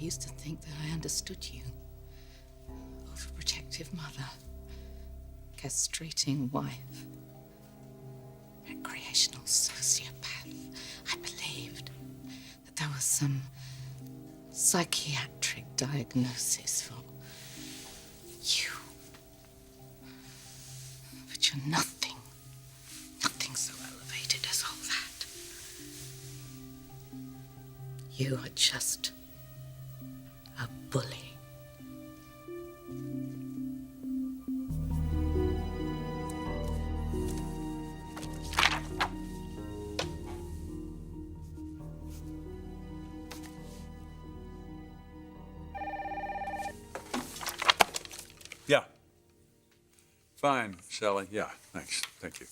used to think that I understood you. Overprotective mother, castrating wife, recreational sociopath. I believed that there was some psychiatric diagnosis for you. But you're nothing so elevated as all that. You are just a bully. Yeah. Fine, Sally. Yeah, thanks. Thank you.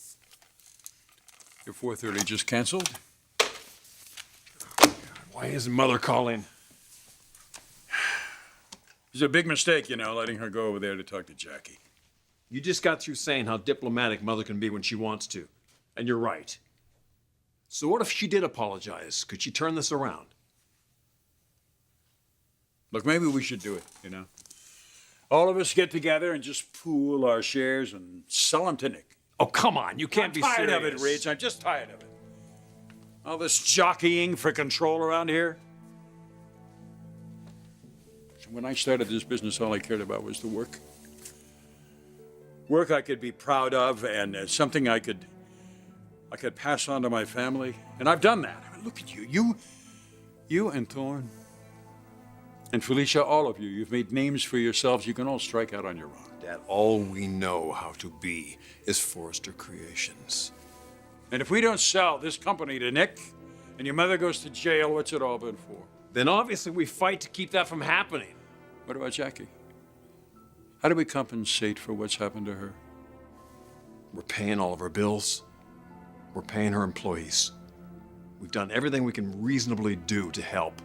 Your 4:30 just canceled? Why isn't Mother calling? It's a big mistake, letting her go over there to talk to Jackie. You just got through saying how diplomatic Mother can be when she wants to. And you're right. So what if she did apologize? Could she turn this around? Look, maybe we should do it, All of us get together and just pool our shares and sell them to Nick. Oh, come on. You can't be serious. I'm tired of it, Ridge. I'm just tired of it. All this jockeying for control around here. When I started this business, all I cared about was the work. Work I could be proud of and something I could pass on to my family. And I've done that. I mean, look at you. You and Thorne and Felicia, all of you, you've made names for yourselves. You can all strike out on your own. Dad, all we know how to be is Forrester Creations. And if we don't sell this company to Nick and your mother goes to jail, what's it all been for? Then obviously we fight to keep that from happening. What about Jackie? How do we compensate for what's happened to her? We're paying all of her bills. We're paying her employees. We've done everything we can reasonably do to help.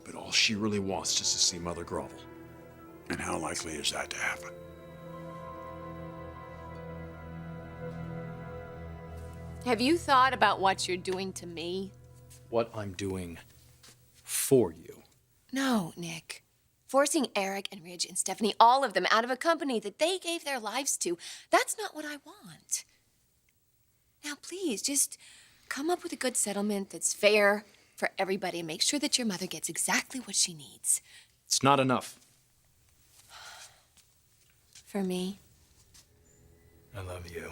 But all she really wants is to see Mother grovel. And how likely is that to happen? Have you thought about what you're doing to me? What I'm doing for you. No, Nick. Forcing Eric and Ridge and Stephanie, all of them, out of a company that they gave their lives to, that's not what I want. Now, please, just come up with a good settlement that's fair for everybody and make sure that your mother gets exactly what she needs. It's not enough. For me? I love you.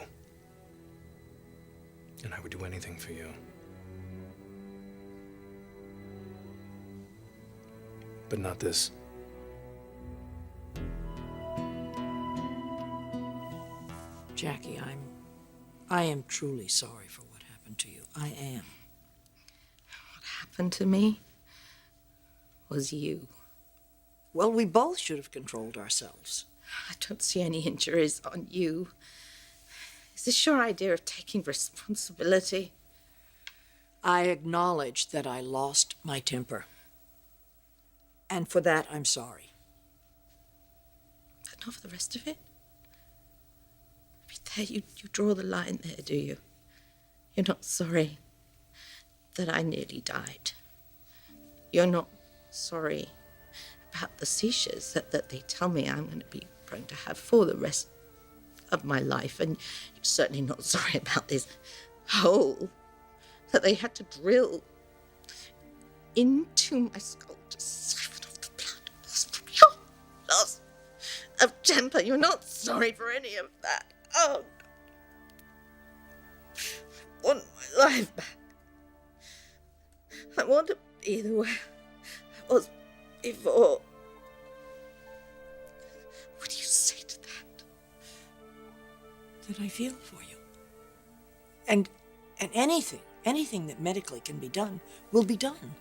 And I would do anything for you. But not this. Jackie, I am truly sorry for what happened to you. I am. What happened to me was you. Well, we both should have controlled ourselves. I don't see any injuries on you. Is this your idea of taking responsibility? I acknowledge that I lost my temper. And for that, I'm sorry. But not for the rest of it? I mean, there, you draw the line there, do you? You're not sorry that I nearly died. You're not sorry about the seizures that they tell me I'm going to have for the rest of my life. And you're certainly not sorry about this hole that they had to drill into my skull to siphon off the blood from your loss of temper. You're not sorry for any of that. Oh, I want my life back. I want to be the way I was before. What do you say to that? That I feel for you. And anything that medically can be done will be done.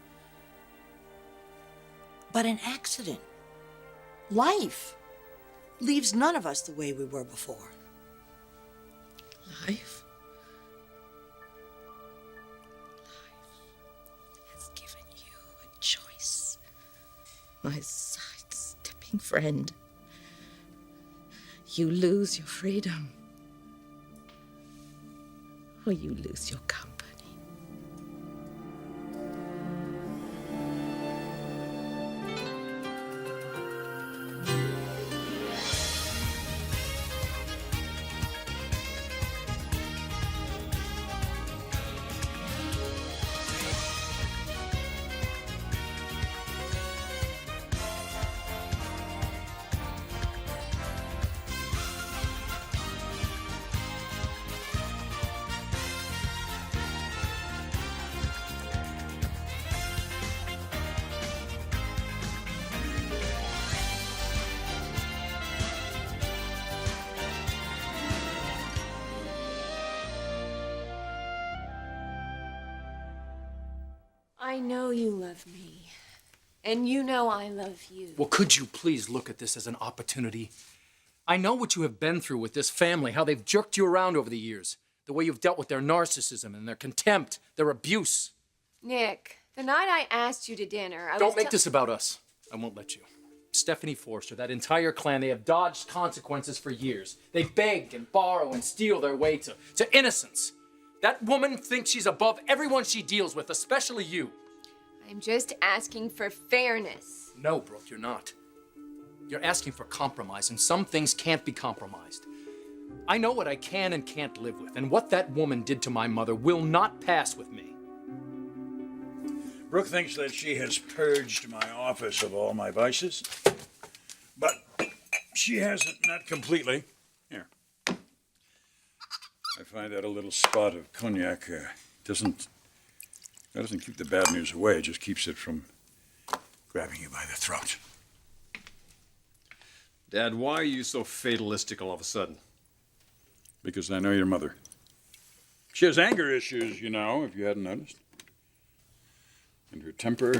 But an accident, life, leaves none of us the way we were before. Life? Life has given you a choice. My sidestepping friend. You lose your freedom. Or you lose your company. I know you love me. And you know I love you. Well, could you please look at this as an opportunity? I know what you have been through with this family, how they've jerked you around over the years, the way you've dealt with their narcissism and their contempt, their abuse. Nick, the night I asked you to dinner, Don't make this about us. I won't let you. Stephanie Forrester, that entire clan, they have dodged consequences for years. They beg and borrow and steal their way to innocence. That woman thinks she's above everyone she deals with, especially you. I'm just asking for fairness. No, Brooke, you're not. You're asking for compromise, and some things can't be compromised. I know what I can and can't live with, and what that woman did to my mother will not pass with me. Brooke thinks that she has purged my office of all my vices, but she hasn't, not completely. Here. I find that a little spot of cognac doesn't keep the bad news away, it just keeps it from grabbing you by the throat. Dad, why are you so fatalistic all of a sudden? Because I know your mother. She has anger issues, you know, if you hadn't noticed. And her temper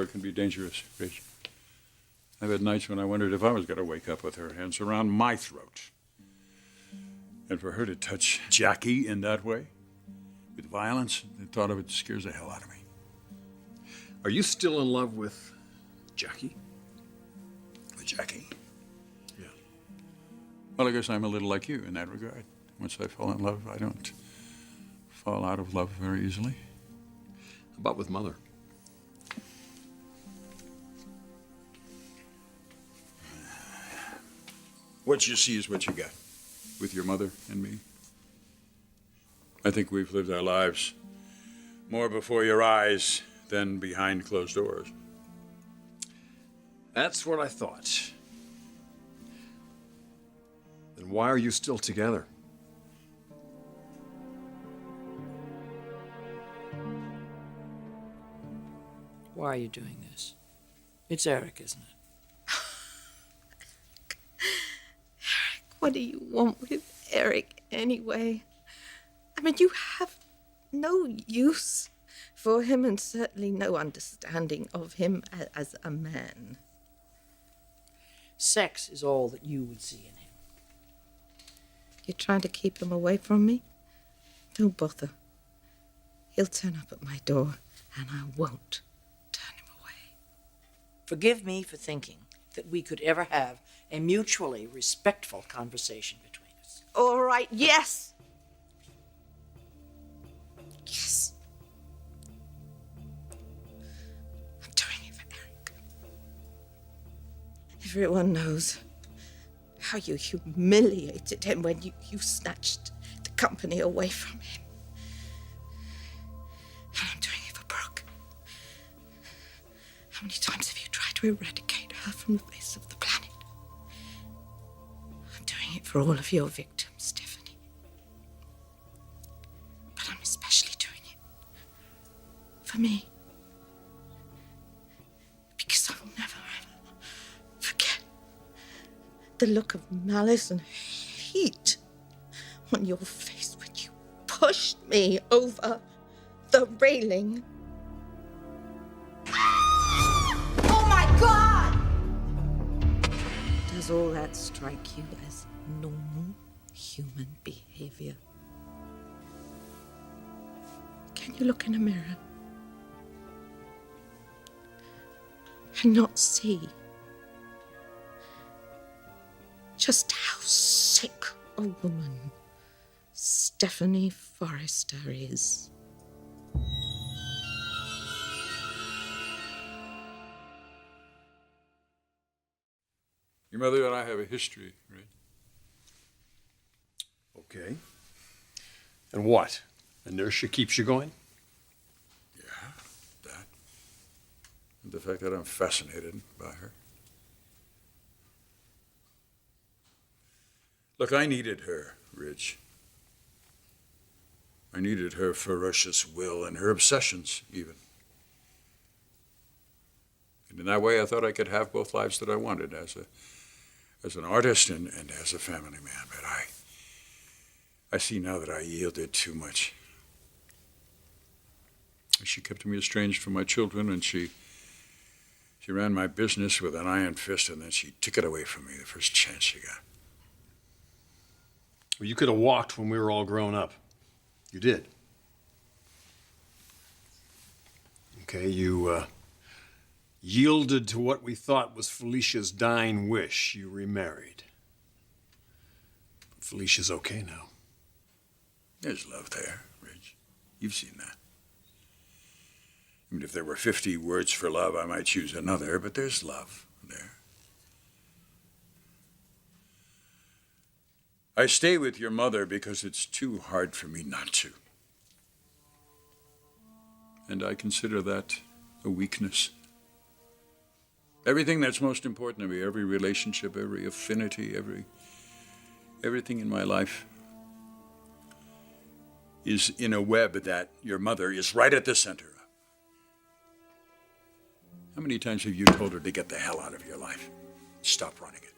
can be dangerous, Rich. I've had nights when I wondered if I was going to wake up with her hands around my throat. And for her to touch Jackie in that way, with violence, the thought of it scares the hell out of me. Are you still in love with Jackie? With Jackie? Yeah. Well, I guess I'm a little like you in that regard. Once I fall in love, I don't fall out of love very easily. How about with Mother? What you see is what you get with your mother and me. I think we've lived our lives more before your eyes than behind closed doors. That's what I thought. Then why are you still together? Why are you doing this? It's Eric, isn't it? What do you want with Eric anyway? I mean, you have no use for him and certainly no understanding of him as a man. Sex is all that you would see in him. You're trying to keep him away from me? Don't bother. He'll turn up at my door, and I won't turn him away. Forgive me for thinking that we could ever have a mutually respectful conversation between us. All right, yes. Yes. I'm doing it for Eric. Everyone knows how you humiliated him when you snatched the company away from him. And I'm doing it for Brooke. How many times have you tried to eradicate her from the face of the planet? I'm doing it for all of your victims, Stephanie. But I'm especially doing it for me. Because I will never, ever forget the look of malice and hate on your face when you pushed me over the railing. Oh my God! Does all that strike you as normal human behavior? Can you look in a mirror and not see just how sick a woman Stephanie Forrester is? Your mother and I have a history, right? Okay. And what? Inertia keeps you going? Yeah, that. And the fact that I'm fascinated by her. Look, I needed her, Ridge. I needed her ferocious will and her obsessions, even. And in that way, I thought I could have both lives that I wanted as an artist and as a family man. But I see now that I yielded too much. She kept me estranged from my children, and she ran my business with an iron fist, and then she took it away from me the first chance she got. Well, you could have walked when we were all grown up. You did. Okay, you yielded to what we thought was Felicia's dying wish. You remarried. Felicia's okay now. There's love there, Ridge. You've seen that. I mean, if there were 50 words for love, I might choose another, but there's love there. I stay with your mother because it's too hard for me not to. And I consider that a weakness. Everything that's most important to me, every relationship, every affinity, everything in my life is in a web that your mother is right at the center of. How many times have you told her to get the hell out of your life? Stop running it.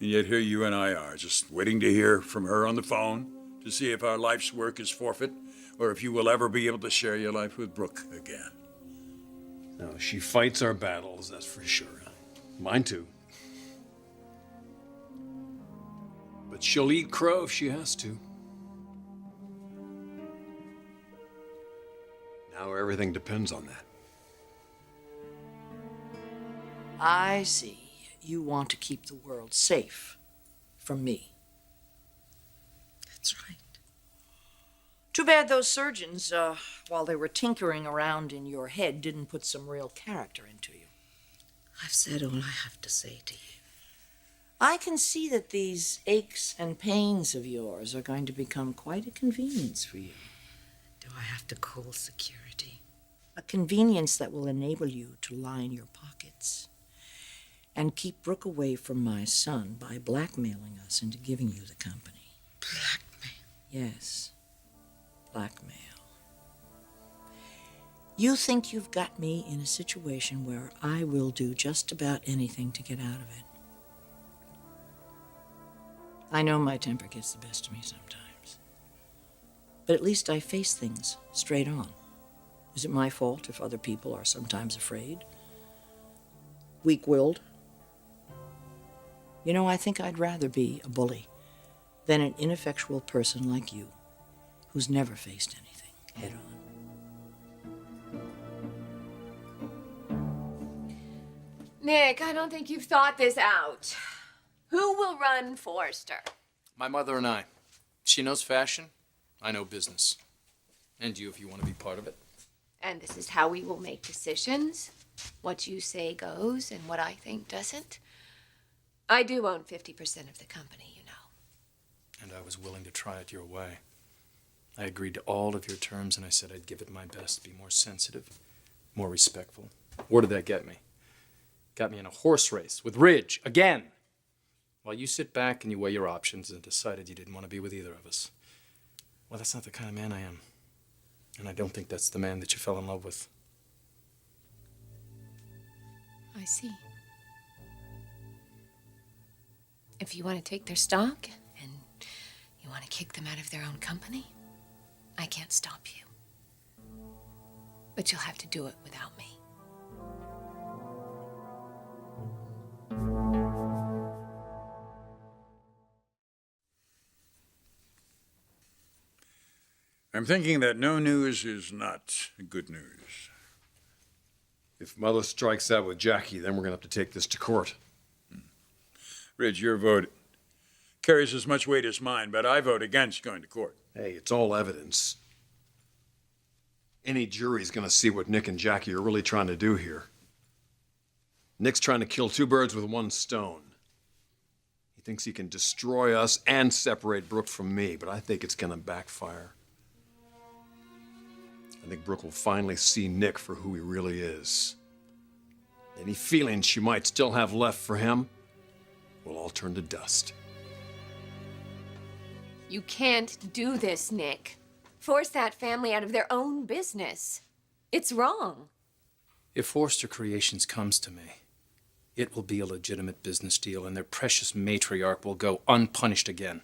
And yet here you and I are, just waiting to hear from her on the phone to see if our life's work is forfeit or if you will ever be able to share your life with Brooke again. No, she fights our battles, that's for sure. Mine too. But she'll eat crow if she has to. Now everything depends on that. I see. You want to keep the world safe from me. That's right. Too bad those surgeons, while they were tinkering around in your head, didn't put some real character into you. I've said all I have to say to you. I can see that these aches and pains of yours are going to become quite a convenience for you. Do I have to call security? A convenience that will enable you to line your pockets and keep Brooke away from my son by blackmailing us into giving you the company. Blackmail? Yes, blackmail. You think you've got me in a situation where I will do just about anything to get out of it. I know my temper gets the best of me sometimes. But at least I face things straight on. Is it my fault if other people are sometimes afraid? Weak-willed? You know, I think I'd rather be a bully than an ineffectual person like you who's never faced anything head-on. Nick, I don't think you've thought this out. Who will run Forrester? My mother and I. She knows fashion, I know business. And you, if you want to be part of it. And this is how we will make decisions. What you say goes, and what I think doesn't. I do own 50% of the company, you know. And I was willing to try it your way. I agreed to all of your terms, and I said I'd give it my best to be more sensitive, more respectful. Where did that get me? Got me in a horse race with Ridge, again. While you sit back and you weigh your options and decided you didn't want to be with either of us. Well, that's not the kind of man I am. And I don't think that's the man that you fell in love with. I see. If you want to take their stock and you want to kick them out of their own company, I can't stop you. But you'll have to do it without me. I'm thinking that no news is not good news. If Mother strikes out with Jackie, then we're going to have to take this to court. Ridge, your vote carries as much weight as mine, but I vote against going to court. Hey, it's all evidence. Any jury's going to see what Nick and Jackie are really trying to do here. Nick's trying to kill two birds with one stone. He thinks he can destroy us and separate Brooke from me, but I think it's going to backfire. I think Brooke will finally see Nick for who he really is. Any feelings she might still have left for him will all turn to dust. You can't do this, Nick. Force that family out of their own business. It's wrong. If Forrester Creations comes to me, it will be a legitimate business deal, and their precious matriarch will go unpunished again.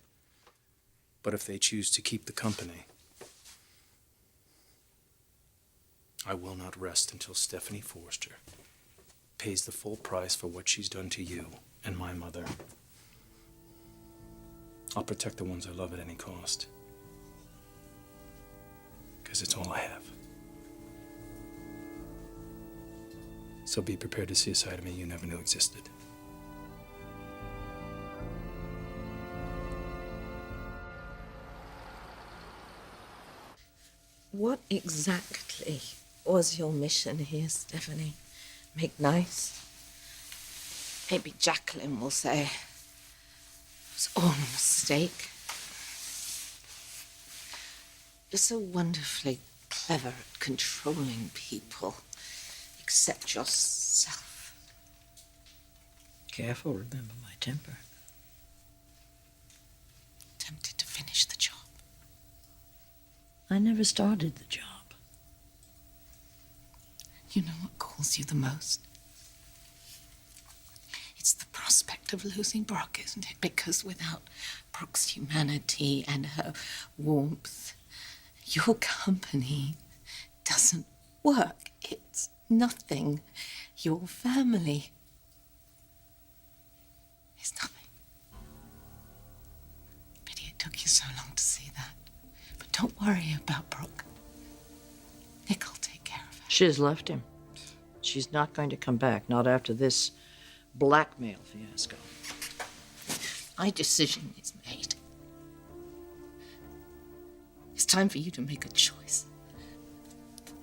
But if they choose to keep the company, I will not rest until Stephanie Forrester pays the full price for what she's done to you and my mother. I'll protect the ones I love at any cost. Because it's all I have. So be prepared to see a side of me you never knew existed. What exactly was your mission here, Stephanie? Make nice? Maybe Jacqueline will say it was all a mistake. You're so wonderfully clever at controlling people, except yourself. Careful, remember my temper. Tempted to finish the job. I never started the job. You know what calls you the most? It's the prospect of losing Brooke, isn't it? Because without Brooke's humanity and her warmth, your company doesn't work. It's nothing. Your family is nothing. Pity it took you so long to see that. But don't worry about Brooke. Nick will take care of her. She has left him. She's not going to come back, not after this blackmail fiasco. My decision is made. It's time for you to make a choice.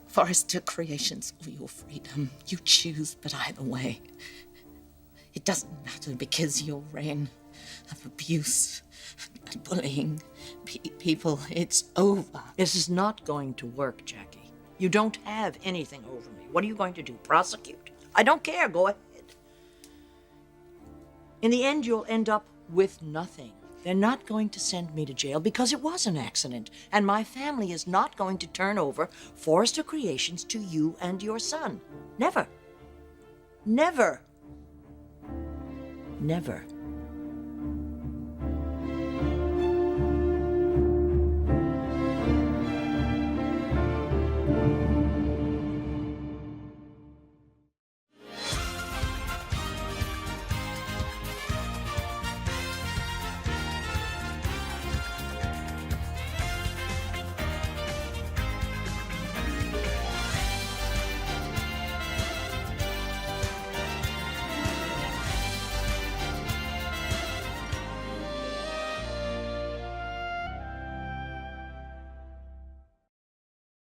Forrester Creations or your freedom. You choose, but either way, it doesn't matter because your reign of abuse and bullying people, it's over. This is not going to work, Jackie. You don't have anything over me. What are you going to do? Prosecute? I don't care. Go ahead. In the end, you'll end up with nothing. They're not going to send me to jail because it was an accident, and my family is not going to turn over Forrester Creations to you and your son. Never. Never. Never.